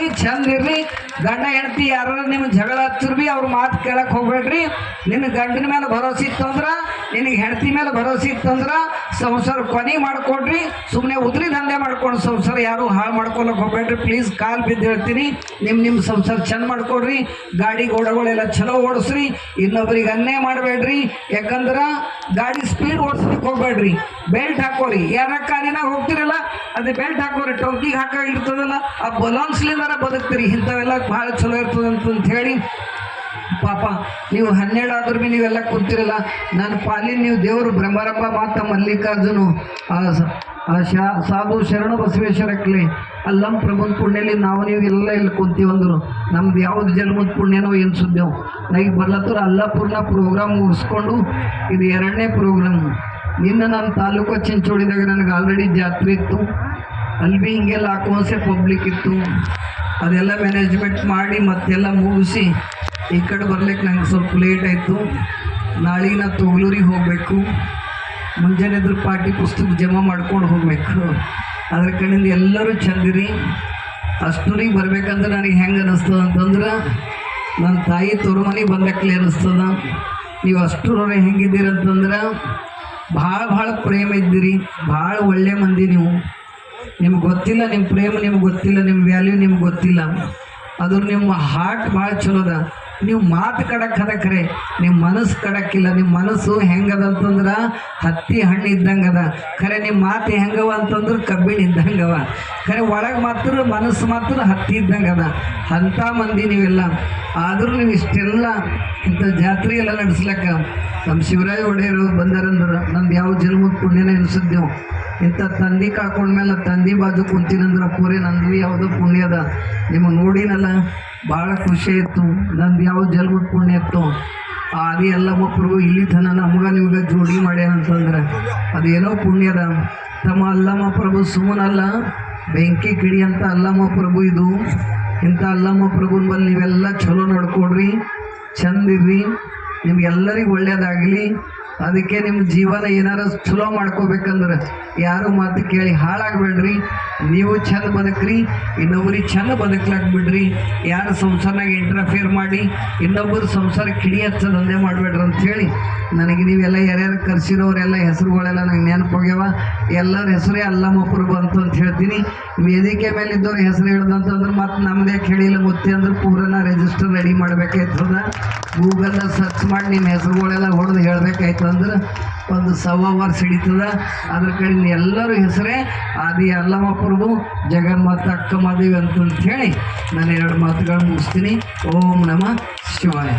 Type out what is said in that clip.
ಆಗ್ಲಿ, ಚಂದ ಇರ್ರಿ. ಗಂಡ ಹೆಂಡತಿ ಯಾರು ನಿಮ್ಗೆ ಜಗಳ ಹತ್ತಿರ್ ಬಿ ಅವ್ರ ಮಾತು ಕೇಳಕ್ಕೆ ಹೋಗ್ಬೇಡ್ರಿ. ನಿನ್ನ ಗಂಡನ ಮೇಲೆ ಭರೋಸೆ ಇತ್ತಂದ್ರೆ, ನಿನಗೆ ಹೆಂಡತಿ ಮೇಲೆ ಭರೋಸೆ ಇತ್ತಂದ್ರೆ ಸಂಸಾರ ಕೊನೆ ಮಾಡ್ಕೊಡ್ರಿ. ಸುಮ್ಮನೆ ಉದ್ರಿ ದಂಧೆ ಮಾಡ್ಕೊಂಡು ಸಂಸಾರ ಯಾರು ಹಾಳು ಮಾಡ್ಕೊಳಕ್ಕೆ ಹೋಗ್ಬೇಡ್ರಿ. ಪ್ಲೀಸ್ ಕಾಲು ಬಿದ್ದು ಹೇಳ್ತೀನಿ, ನಿಮ್ಮ ಸಂಸಾರ ಚಂದ ಮಾಡ್ಕೊಡ್ರಿ. ಗಾಡಿ ಗೋಡಗಳೆಲ್ಲ ಚಲೋ ಓಡಿಸ್ರಿ. ಇನ್ನೊಬ್ರಿಗೆ ಅನ್ಯಾಯ ಮಾಡಬೇಡ್ರಿ. ಯಾಕಂದ್ರೆ ಗಾಡಿ ಸ್ಪೀಡ್ ಓಡಿಸ್ಲಿಕ್ಕೆ ಹೋಗ್ಬೇಡ್ರಿ. ಬೆಲ್ಟ್ ಹಾಕೋರಿ. ಯಾರ ಕಾರಿನಾಗ ಹೋಗ್ತಿರಲ್ಲ ಅದೇ ಬೆಲ್ಟ್ ಹಾಕೋರಿ. ಟೊಂಕಿಗೆ ಹಾಕಾಗಿರ್ತದಲ್ಲ ಆ ಬಲಾನ್ಸ್ಲಿಂದಾರ ಬದುಕ್ತೀರಿ. ಇಂಥವೆಲ್ಲ ಭಾಳ ಚಲೋ ಇರ್ತದೆ ಅಂತ ಹೇಳಿ ಪಾಪ ನೀವು 12 ಆದ್ರೂ ಭೀ ನೀವೆಲ್ಲ ಕೂತಿರಲ್ಲ. ನನ್ನ ಪಾಲಿನ ನೀವು ದೇವರು ಬ್ರಹ್ಮರಪ್ಪ ಮಾತ ಮಲ್ಲಿಕಾರ್ಜುನು ಸಾಧು ಶರಣ ಬಸವೇಶ್ವರಕ್ಲೆ ಅಲ್ಲಮ್ಮ ಪ್ರಬಂಧ ಪುಣ್ಯಲ್ಲಿ ನಾವು ನೀವು ಎಲ್ಲ ಇಲ್ಲಿ ಕುಂತೀವಂದ್ರು ನಮ್ದು ಯಾವ್ದು ಜನ್ಮದ ಪುಣ್ಯನೋ ಏನು ಸುದ್ದೇವು. ನಾ ಈಗ ಬರ್ಲತ್ತರ ಅಲ್ಲಾಪುರ್ನ ಪ್ರೋಗ್ರಾಮ್ ಮುಗಿಸ್ಕೊಂಡು ಇದು 2ನೇ ಪ್ರೋಗ್ರಾಮ್. ನಿನ್ನ ನಮ್ಮ ತಾಲೂಕು ಚಿಂಚೋಳಿದಾಗ ನನಗೆ ಆಲ್ರೆಡಿ ಜಾತ್ರೆ ಇತ್ತು. ಅಲ್ಲಿ ಭೀ ಹಿಂಗೆಲ್ಲ ಹಾಕೋಸೆ ಪಬ್ಲಿಕ್ ಇತ್ತು. ಅದೆಲ್ಲ ಮ್ಯಾನೇಜ್ಮೆಂಟ್ ಮಾಡಿ ಮತ್ತೆಲ್ಲ ಮುಗಿಸಿ ಈ ಕಡೆ ಬರ್ಲಿಕ್ಕೆ ನಂಗೆ ಸ್ವಲ್ಪ ಲೇಟ್ ಆಯಿತು. ನಾಳೆಗೆ ನಾ ತೊಗಲೂರಿಗೆ ಹೋಗಬೇಕು. ಮುಂಜಾನೆ ಎದ್ರು ಪಾರ್ಟಿ ಪುಸ್ತಕ ಜಮಾ ಮಾಡ್ಕೊಂಡು ಹೋಗಬೇಕು. ಅದ್ರ ಕಡೆಯಿಂದ ಎಲ್ಲರೂ ಚಂದಿರಿ. ಅಷ್ಟೂರಿಗೆ ಬರ್ಬೇಕಂದ್ರೆ ನನಗೆ ಹೆಂಗೆ ಅನ್ನಿಸ್ತದ ಅಂತಂದ್ರೆ ನನ್ನ ತಾಯಿ ತೊರುಮನೆಗೆ ಬಂದಕ್ಲೆ ಅನ್ನಿಸ್ತದ. ನೀವು ಅಷ್ಟೂರವ್ರೆ ಹೆಂಗಿದ್ದೀರಂತಂದ್ರೆ ಭಾಳ ಪ್ರೇಮ ಇದ್ದೀರಿ. ಭಾಳ ಒಳ್ಳೆ ಮಂದಿ ನೀವು. ನಿಮ್ಗೆ ಗೊತ್ತಿಲ್ಲ ನಿಮ್ಮ ಪ್ರೇಮ, ನಿಮ್ಗೆ ಗೊತ್ತಿಲ್ಲ ನಿಮ್ಮ ವ್ಯಾಲ್ಯೂ, ನಿಮ್ಗೆ ಗೊತ್ತಿಲ್ಲ. ಅದು ನಿಮ್ಮ ಹಾರ್ಟ್ ಭಾಳ ಚಲೋದ. ನೀವು ಮಾತು ಕಡಕ್ಕೆ ಖರೆ, ನಿಮ್ಮ ಮನಸ್ಸು ಕಡಕ್ಕಿಲ್ಲ. ನಿಮ್ಮ ಮನಸ್ಸು ಹೆಂಗದ ಅಂತಂದ್ರೆ ಹತ್ತಿ ಹಣ್ಣು ಇದ್ದಂಗೆ ಅದ. ಖರೆ ನಿಮ್ಮ ಮಾತು ಹೆಂಗವ ಅಂತಂದ್ರೆ ಕಬ್ಬಿಣ ಇದ್ದಂಗವ. ಖರೆ ಒಳಗೆ ಮಾತ್ರ ಮನಸ್ಸು ಮಾತ್ರ ಹತ್ತಿ ಇದ್ದಂಗೆ ಅದ. ಅಂಥ ಮಂದಿ ನೀವೆಲ್ಲ. ಆದರೂ ನೀವು ಇಷ್ಟೆಲ್ಲ ಇಂಥ ಜಾತ್ರೆ ಎಲ್ಲ ನಡೆಸ್ಲಕ್ಕ ನಮ್ಮ ಶಿವರಾಯ ಒಡೆಯರು ಬಂದಾರಂದ್ರೆ ನಮ್ದು ಯಾವ ಜನ್ಮದ ಪುಣ್ಯನ ಎನಿಸಿದ್ದೆವು. ಇಂಥ ತಂದೆ ಕಳ್ಕೊಂಡ್ಮೇಲೆ ತಂದೆ ಬಾಜು ಕುಂತೀನಂದ್ರೆ ಪೂರೆ ನಂದು ಯಾವುದೋ ಪುಣ್ಯದ. ನಿಮಗೆ ನೋಡಿನಲ್ಲ ಭಾಳ ಖುಷಿ ಆಯಿತು. ನಂದು ಯಾವ ಜನ್ಮದ ಪುಣ್ಯ ಇತ್ತು. ಆದಿ ಎಲ್ಲಮ್ಮ ಪ್ರಭು ಇಲ್ಲಿ ತನ ನಮ್ಗೆ ನಿಮ್ಗೆ ಜೋಡಿ ಮಾಡ್ಯಾನಂತಂದ್ರೆ ಅದೇನೋ ಪುಣ್ಯದ. ತಮ್ಮ ಅಲ್ಲಮ್ಮ ಪ್ರಭು ಸುಮ್ಮನಲ್ಲ, ಬೆಂಕಿ ಕಿಡಿ ಅಂತ ಅಲ್ಲಮ್ಮ ಪ್ರಭು ಇದು. ಇಂಥ ಅಲ್ಲಮ್ಮ ಪ್ರಭುನ ಬಲ್ಲಿ ನೀವೆಲ್ಲ ಚಲೋ ನಡ್ಕೊಡ್ರಿ, ಚಂದಿರ್ರಿ. ನಿಮ್ಗೆಲ್ಲರಿಗೂ ಒಳ್ಳೆಯದಾಗಲಿ. ಅದಕ್ಕೆ ನಿಮ್ಮ ಜೀವನ ಏನಾರು ಚಲೋ ಮಾಡ್ಕೋಬೇಕಂದ್ರೆ ಯಾರು ಮಾತು ಕೇಳಿ ಹಾಳಾಗಬೇಡ್ರಿ. ನೀವು ಚಂದ ಬದುಕ್ರಿ, ಇನ್ನೊಬ್ರಿಗೆ ಚಂದ ಬದುಕ್ಲಾಕ್ ಬಿಡ್ರಿ. ಯಾರು ಸಂಸಾರನಾಗ ಇಂಟರ್ಫಿಯರ್ ಮಾಡಿ ಇನ್ನೊಬ್ಬರು ಸಂಸಾರಕ್ಕೆ ಕಿಡಿ ಹಚ್ಚೋದಂದೇ ಮಾಡಬೇಡ್ರಿ ಅಂಥೇಳಿ ನನಗೆ ನೀವೆಲ್ಲ ಯಾರ್ಯಾರು ಕರೆಸಿರೋರೆಲ್ಲ ಹೆಸರುಗಳೆಲ್ಲ ನಂಗೆ ನೆನಪೋಗ್ಯವ. ಎಲ್ಲರ ಹೆಸರೇ ಅಲ್ಲಮ್ಮ ಪ್ರಭು ಅಂತ ಹೇಳ್ತೀನಿ. ವೇದಿಕೆ ಮೇಲೆ ಇದ್ದವ್ರ ಹೆಸರು ಹೇಳ್ದಂತಂದ್ರೆ ಮತ್ತು ನಮ್ಮದೇ ಕೇಳಿಲ್ಲ ಮುತ್ತಿ ಅಂದ್ರೆ ಪೂರನ ರಿಜಿಸ್ಟರ್ ರೆಡಿ ಮಾಡಬೇಕಾಯ್ತದ. ಗೂಗಲ್ನ ಸರ್ಚ್ ಮಾಡಿ ನಿಮ್ಮ ಹೆಸರುಗಳೆಲ್ಲ ಹೊಡೆದು ಹೇಳಬೇಕಾಯ್ತು ಅಂದ್ರೆ ಒಂದು 1.25 ವರ್ಷ ಹಿಡಿತದ. ಅದ್ರ ಕಡೆಯಿಂದ ಎಲ್ಲರೂ ಹೆಸರೇ ಆದಿ ಅಲ್ಲಮ್ಮ ಪ್ರಭು ಜಗನ್ಮಾತ ಅಕ್ಕ ಮಾದೇವಿ ಅಂತ ಹೇಳಿ ನಾನು 2 ಮಾತುಗಳನ್ನು ಮುಗಿಸ್ತೀನಿ. ಓಂ ನಮಃ ಶಿವಾಯ.